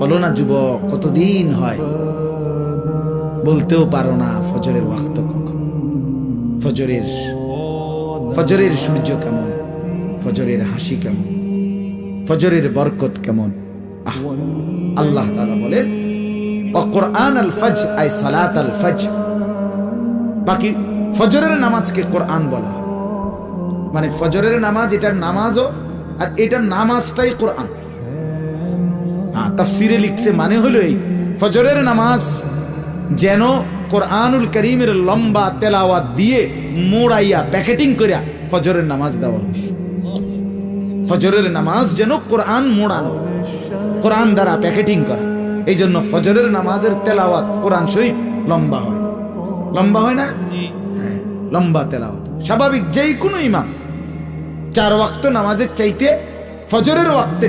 বলো না যুবক, কতদিন হয় বলতেও পারো না ফজরের ওয়াক্ত কখন, ফজরের সূর্য কেমন, ফজরের হাসি কেমন, ফজরের বরকত কেমন। আল্লাহ তাআলা বলেন কুরআন আল ফজর আই সালাত আল ফজর। বাকি ফজরের নামাজকে কোরআন বলা হয়, মানে ফজরের নামাজ এটার নামাজও, আর এটার নামাজটাই কোরআন। তাফসিরে লিখছে মানে হলো এই, ফজরের নামাজ যেন কোরআনুল কারীমের লম্বা তেলাওয়াত দিয়ে মোড়াইয়া প্যাকেটিং করিয়া ফজরের নামাজ দেওয়া হয়েছে। ফজরের নামাজ যেন কোরআন মোড়ানো, কোরআন দ্বারা প্যাকেটিং করা। এই জন্য ফজরের নামাজের তেলাওয়াত কোরআন শরীফ লম্বা হয়, লম্বা হয় না? হ্যাঁ, লম্বা তেলাওয়াত স্বাভাবিক। যেই কোনো ইমাম 4 ওয়াক্ত নামাজের চাইতে ফজরের ওয়াক্তে